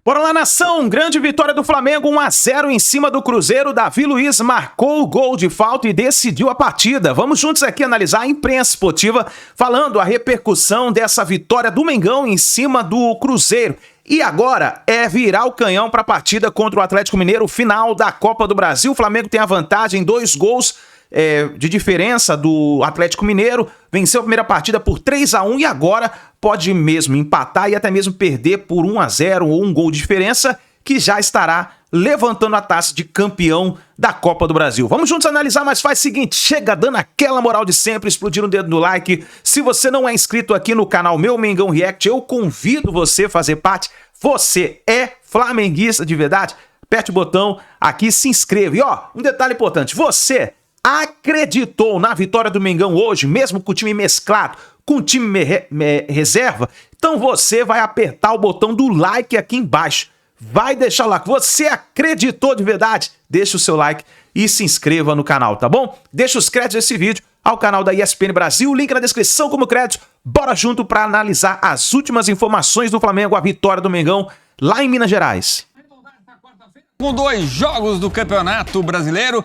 Bora lá, nação! Grande vitória do Flamengo, 1-0 em cima do Cruzeiro. Davi Luiz marcou o gol de falta e decidiu a partida. Vamos juntos aqui analisar a imprensa esportiva falando a repercussão dessa vitória do Mengão em cima do Cruzeiro. E agora é virar o canhão para a partida contra o Atlético Mineiro, final da Copa do Brasil. O Flamengo tem a vantagem, 2 gols de diferença do Atlético Mineiro, venceu a primeira partida por 3-1 e agora pode mesmo empatar e até mesmo perder por 1-0 ou 1 gol de diferença, que já estará levantando a taça de campeão da Copa do Brasil. Vamos juntos analisar, mas faz o seguinte, chega dando aquela moral de sempre, explodindo o dedo no like. Se você não é inscrito aqui no canal Meu Mengão React, eu convido você a fazer parte. Você é flamenguista de verdade? Aperte o botão aqui e se inscreva. E ó, um detalhe importante, você acreditou na vitória do Mengão hoje, mesmo com o time mesclado, com o time reserva? Então você vai apertar o botão do like aqui embaixo. Vai deixar o like. Você acreditou de verdade? Deixa o seu like e se inscreva no canal, tá bom? Deixa os créditos desse vídeo ao canal da ESPN Brasil, link na descrição como crédito. Bora junto para analisar as últimas informações do Flamengo, a vitória do Mengão lá em Minas Gerais. Com 2 jogos do Campeonato Brasileiro,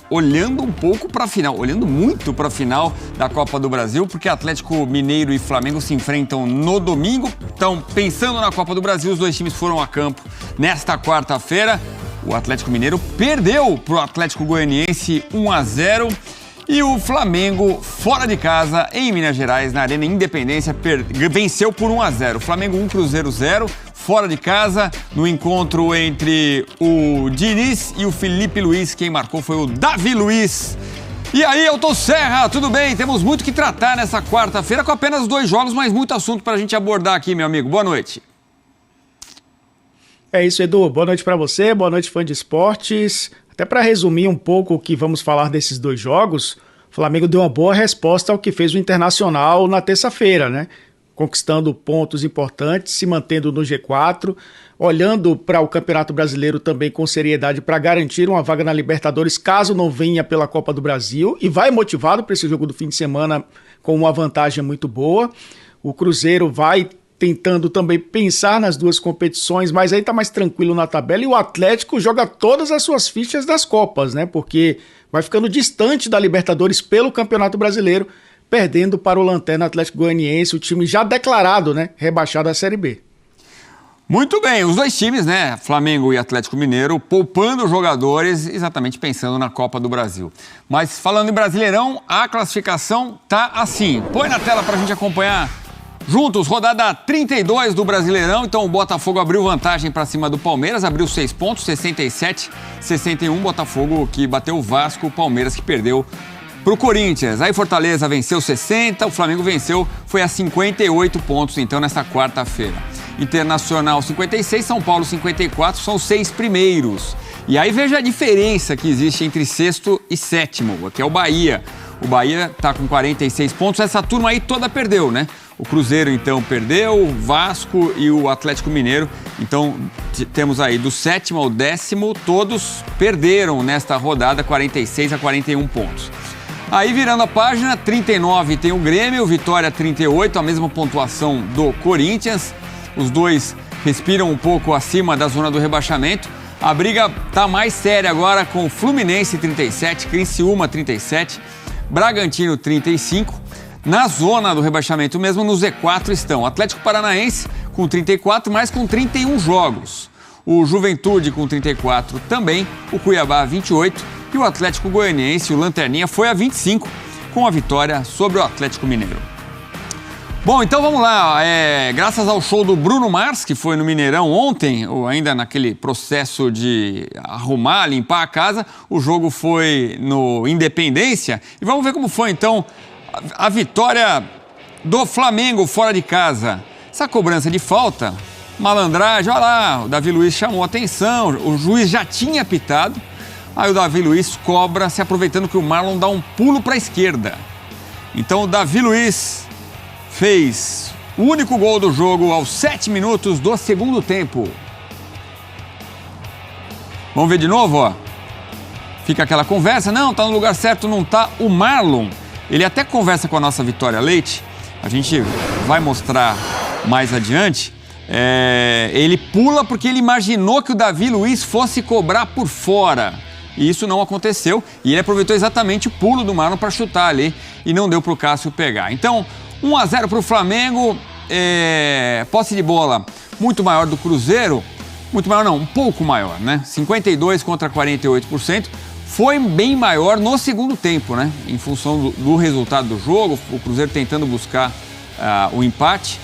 olhando um pouco para a final, olhando muito para a final da Copa do Brasil, porque Atlético Mineiro e Flamengo se enfrentam no domingo. Então, pensando na Copa do Brasil, os 2 times foram a campo nesta quarta-feira. O Atlético Mineiro perdeu para o Atlético Goianiense 1-0 e o Flamengo, fora de casa, em Minas Gerais, na Arena Independência, venceu por 1-0. Flamengo 1, Cruzeiro 0. Fora de casa, no encontro entre o Diniz e o Felipe Luiz, quem marcou foi o Davi Luiz. E aí, Elton Serra, tudo bem? Temos muito que tratar nessa quarta-feira com apenas 2 jogos, mas muito assunto para a gente abordar aqui, meu amigo. Boa noite. É isso, Edu. Boa noite para você, boa noite, fã de esportes. Até para resumir um pouco o que vamos falar desses 2 jogos, o Flamengo deu uma boa resposta ao que fez o Internacional na terça-feira, né? Conquistando pontos importantes, se mantendo no G4, olhando para o Campeonato Brasileiro também com seriedade para garantir uma vaga na Libertadores, caso não venha pela Copa do Brasil, e vai motivado para esse jogo do fim de semana com uma vantagem muito boa. O Cruzeiro vai tentando também pensar nas 2 competições, mas aí está mais tranquilo na tabela, e o Atlético joga todas as suas fichas das Copas, né? Porque vai ficando distante da Libertadores pelo Campeonato Brasileiro, perdendo para o Lanterna Atlético Goianiense, o time já declarado, né, rebaixado à Série B. Muito bem, os 2 times, né, Flamengo e Atlético Mineiro, poupando jogadores, exatamente pensando na Copa do Brasil. Mas falando em Brasileirão, a classificação tá assim. Põe na tela para a gente acompanhar juntos, rodada 32 do Brasileirão. Então o Botafogo abriu vantagem para cima do Palmeiras, abriu 6 pontos, 67-61, Botafogo que bateu o Vasco, o Palmeiras que perdeu pro Corinthians. Aí Fortaleza venceu 60, o Flamengo venceu, foi a 58 pontos, então, nesta quarta-feira. Internacional 56, São Paulo 54, são os 6 primeiros. E aí veja a diferença que existe entre 6º e 7º, que é o Bahia. O Bahia tá com 46 pontos, essa turma aí toda perdeu, né? O Cruzeiro, então, perdeu, o Vasco e o Atlético Mineiro. Então, temos aí do 7º ao 10º, todos perderam nesta rodada, 46-41 pontos. Aí, virando a página, 39 tem o Grêmio, Vitória 38, a mesma pontuação do Corinthians. Os 2 respiram um pouco acima da zona do rebaixamento. A briga tá mais séria agora com Fluminense 37, Criciúma 37, Bragantino 35. Na zona do rebaixamento mesmo, no Z4 estão Atlético Paranaense com 34, mas com 31 jogos. O Juventude com 34 também, o Cuiabá 28 e o Atlético Goianiense, o Lanterninha, foi a 25 com a vitória sobre o Atlético Mineiro. Bom, então vamos lá. Graças ao show do Bruno Mars, que foi no Mineirão ontem, ou ainda naquele processo de arrumar, limpar a casa, o jogo foi no Independência. E vamos ver como foi então a vitória do Flamengo fora de casa. Essa cobrança de falta, malandragem, olha lá, o Davi Luiz chamou a atenção, o juiz já tinha apitado, aí o Davi Luiz cobra, se aproveitando que o Marlon dá um pulo para a esquerda. Então o Davi Luiz fez o único gol do jogo aos 7 minutos do segundo tempo. Vamos ver de novo, ó. Fica aquela conversa, não, tá no lugar certo, não tá. O Marlon, ele até conversa com a nossa Vitória Leite, a gente vai mostrar mais adiante, Ele pula porque ele imaginou que o Davi Luiz fosse cobrar por fora. E isso não aconteceu. E ele aproveitou exatamente o pulo do Marlon para chutar ali e não deu para o Cássio pegar. Então, 1-0 para o Flamengo. Posse de bola muito maior do Cruzeiro. Muito maior não, um pouco maior, né? 52% contra 48%. Foi bem maior no segundo tempo, né? Em função do resultado do jogo, o Cruzeiro tentando buscar o empate.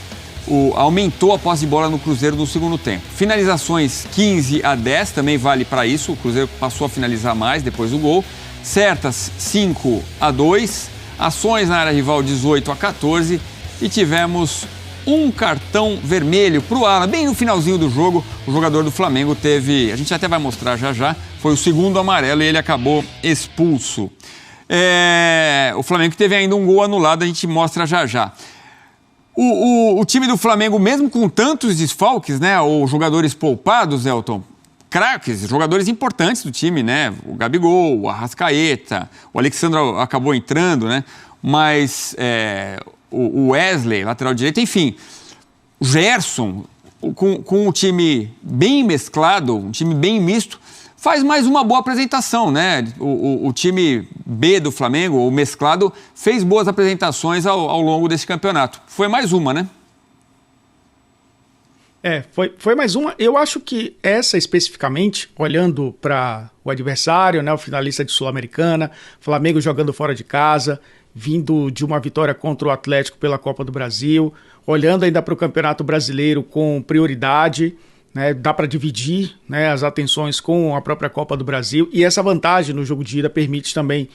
Aumentou a posse de bola no Cruzeiro no segundo tempo. Finalizações 15-10, também vale para isso. O Cruzeiro passou a finalizar mais depois do gol. Certas 5-2. Ações na área rival 18-14. E tivemos um cartão vermelho para o Alan. Bem no finalzinho do jogo, o jogador do Flamengo teve... A gente até vai mostrar já. Foi o segundo amarelo e ele acabou expulso. O Flamengo teve ainda um gol anulado, a gente mostra já. O time do Flamengo, mesmo com tantos desfalques, né, ou jogadores poupados, Elton, craques, jogadores importantes do time, né, o Gabigol, o Arrascaeta, o Alexandre acabou entrando, né, mas o Wesley, lateral direito, enfim, o Gerson, com um time bem mesclado, um time bem misto, faz mais uma boa apresentação, né? O time B do Flamengo, o mesclado, fez boas apresentações ao longo desse campeonato. Foi mais uma, né? Foi mais uma. Eu acho que essa especificamente, olhando para o adversário, né, o finalista de Sul-Americana, Flamengo jogando fora de casa, vindo de uma vitória contra o Atlético pela Copa do Brasil, olhando ainda para o Campeonato Brasileiro com prioridade, né, dá para dividir, né, as atenções com a própria Copa do Brasil, e essa vantagem no jogo de ida permite também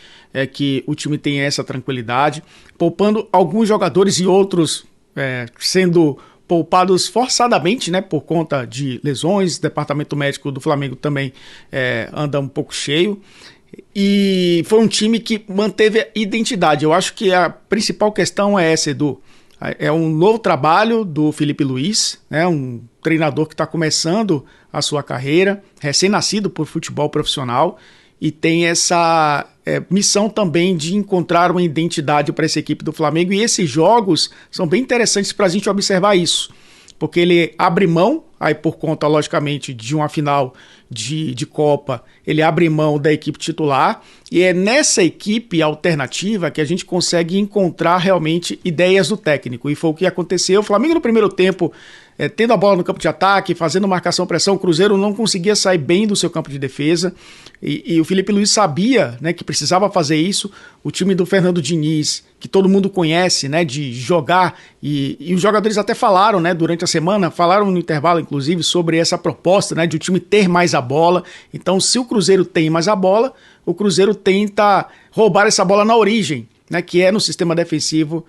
que o time tenha essa tranquilidade, poupando alguns jogadores e outros sendo poupados forçadamente, né, por conta de lesões. O departamento médico do Flamengo também anda um pouco cheio. E foi um time que manteve a identidade. Eu acho que a principal questão é essa, Edu. É um novo trabalho do Felipe Luiz, né, um treinador que está começando a sua carreira, recém-nascido por futebol profissional, e tem essa missão também de encontrar uma identidade para essa equipe do Flamengo. E esses jogos são bem interessantes para a gente observar isso, porque ele abre mão, aí por conta, logicamente, de uma final de Copa, ele abre mão da equipe titular, e é nessa equipe alternativa que a gente consegue encontrar realmente ideias do técnico, e foi o que aconteceu. O Flamengo no primeiro tempo, tendo a bola no campo de ataque, fazendo marcação-pressão, o Cruzeiro não conseguia sair bem do seu campo de defesa, e o Felipe Luiz sabia, né, que precisava fazer isso. O time do Fernando Diniz, que todo mundo conhece, né, de jogar, e os jogadores até falaram, né, durante a semana, falaram no intervalo inclusive sobre essa proposta, né, de o time ter mais a bola. Então, se o Cruzeiro tem mais a bola, o Cruzeiro tenta roubar essa bola na origem, né, que é no sistema defensivo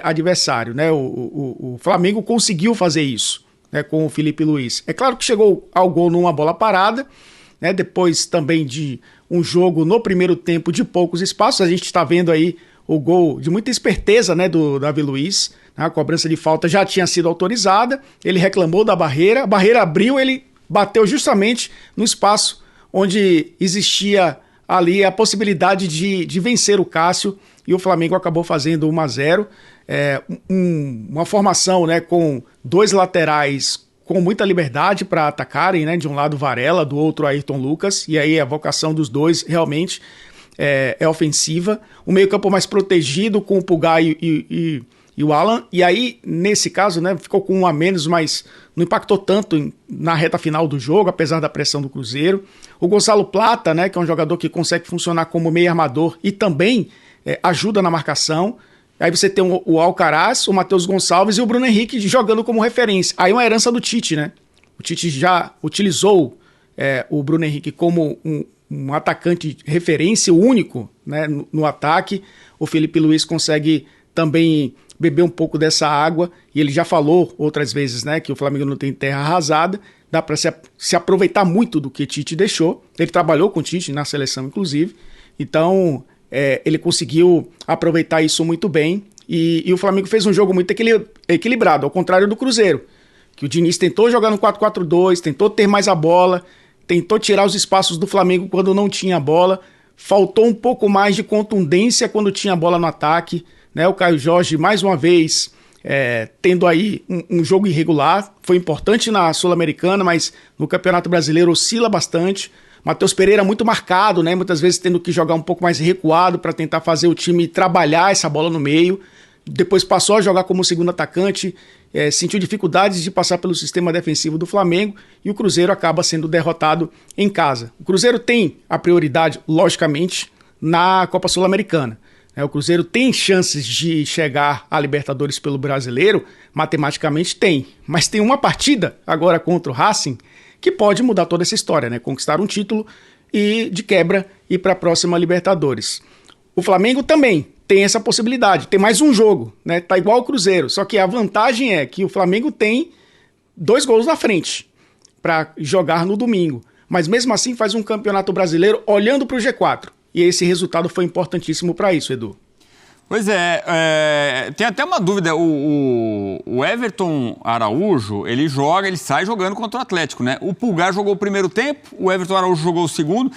adversário, né? O Flamengo conseguiu fazer isso, né, com o Felipe Luiz. É claro que chegou ao gol numa bola parada, né, depois também de um jogo no primeiro tempo de poucos espaços. A gente está vendo aí o gol de muita esperteza, né, do Davi Luiz. A cobrança de falta já tinha sido autorizada, ele reclamou da barreira, a barreira abriu, ele bateu justamente no espaço onde existia ali a possibilidade de vencer o Cássio, e o Flamengo acabou fazendo 1-0. Uma formação, né, com dois laterais com muita liberdade para atacarem, né, de um lado Varela, do outro Ayrton Lucas, e aí a vocação dos dois realmente é ofensiva. O meio-campo mais protegido com o Pulgar e o Alan, e aí nesse caso, né, ficou com um a menos, mas não impactou tanto na reta final do jogo, apesar da pressão do Cruzeiro. O Gonçalo Plata, né, que é um jogador que consegue funcionar como meio armador e também ajuda na marcação. Aí você tem o Alcaraz, o Matheus Gonçalves e o Bruno Henrique jogando como referência. Aí uma herança do Tite, né? O Tite já utilizou o Bruno Henrique como um atacante referência, único, né, no ataque. O Felipe Luiz consegue também beber um pouco dessa água, e ele já falou outras vezes, né, que o Flamengo não tem terra arrasada, dá para se aproveitar muito do que Tite deixou. Ele trabalhou com o Tite na seleção, inclusive, então ele conseguiu aproveitar isso muito bem, e o Flamengo fez um jogo muito equilibrado, ao contrário do Cruzeiro, que o Diniz tentou jogar no 4-4-2, tentou ter mais a bola, tentou tirar os espaços do Flamengo quando não tinha bola, faltou um pouco mais de contundência quando tinha bola no ataque, né? O Caio Jorge, mais uma vez, tendo aí um jogo irregular. Foi importante na Sul-Americana, mas no Campeonato Brasileiro oscila bastante. Matheus Pereira muito marcado, né? Muitas vezes tendo que jogar um pouco mais recuado para tentar fazer o time trabalhar essa bola no meio. Depois passou a jogar como segundo atacante, sentiu dificuldades de passar pelo sistema defensivo do Flamengo e o Cruzeiro acaba sendo derrotado em casa. O Cruzeiro tem a prioridade, logicamente, na Copa Sul-Americana. O Cruzeiro tem chances de chegar à Libertadores pelo Brasileiro, matematicamente tem, mas tem uma partida agora contra o Racing que pode mudar toda essa história, né? Conquistar um título e, de quebra, ir para a próxima Libertadores. O Flamengo também tem essa possibilidade, tem mais um jogo, né? Tá igual o Cruzeiro, só que a vantagem é que o Flamengo tem 2 gols na frente para jogar no domingo, mas mesmo assim faz um campeonato brasileiro olhando para o G4, e esse resultado foi importantíssimo para isso, Edu. Pois é, tem até uma dúvida, o Everton Araújo, ele sai jogando contra o Atlético, né? O Pulgar jogou o primeiro tempo, o Everton Araújo jogou o segundo.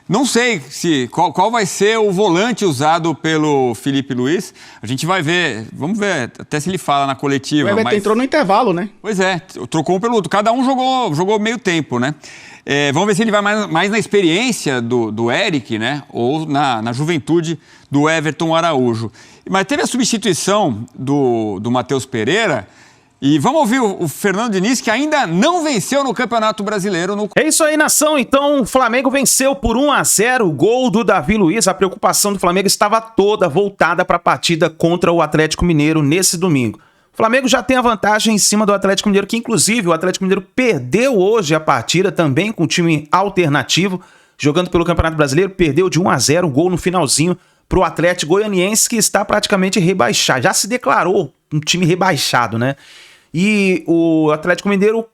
Não sei qual vai ser o volante usado pelo Felipe Luiz. A gente vai ver, vamos ver até se ele fala na coletiva. O Everton entrou no intervalo, né? Pois é, trocou um pelo outro. Cada um jogou meio tempo, né? Vamos ver se ele vai mais na experiência do Eric, né? Ou na juventude do Everton Araújo. Mas teve a substituição do Matheus Pereira. E vamos ouvir o Fernando Diniz, que ainda não venceu no Campeonato Brasileiro. É isso aí, nação. Então, o Flamengo venceu por 1-0, o gol do Davi Luiz. A preocupação do Flamengo estava toda voltada para a partida contra o Atlético Mineiro nesse domingo. O Flamengo já tem a vantagem em cima do Atlético Mineiro, que inclusive o Atlético Mineiro perdeu hoje a partida também com um time alternativo, jogando pelo Campeonato Brasileiro, perdeu de 1-0, um gol no finalzinho para o Atlético Goianiense, que está praticamente rebaixado. Já se declarou um time rebaixado, né? E o Atlético Mineiro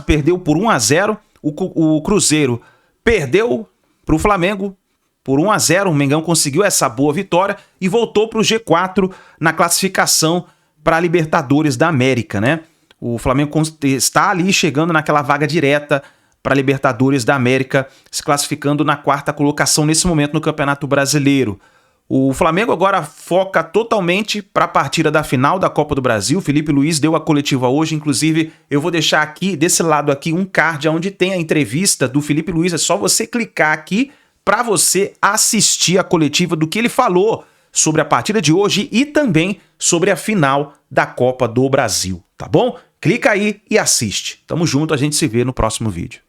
perdeu por 1-0, o Cruzeiro perdeu para o Flamengo por 1-0, o Mengão conseguiu essa boa vitória e voltou para o G4 na classificação para a Libertadores da América, né? O Flamengo está ali chegando naquela vaga direta para a Libertadores da América, se classificando na 4ª colocação nesse momento no Campeonato Brasileiro. O Flamengo agora foca totalmente para a partida da final da Copa do Brasil. Felipe Luiz deu a coletiva hoje, inclusive eu vou deixar aqui, desse lado aqui, um card onde tem a entrevista do Felipe Luiz. É só você clicar aqui para você assistir a coletiva do que ele falou sobre a partida de hoje e também sobre a final da Copa do Brasil, tá bom? Clica aí e assiste. Tamo junto, a gente se vê no próximo vídeo.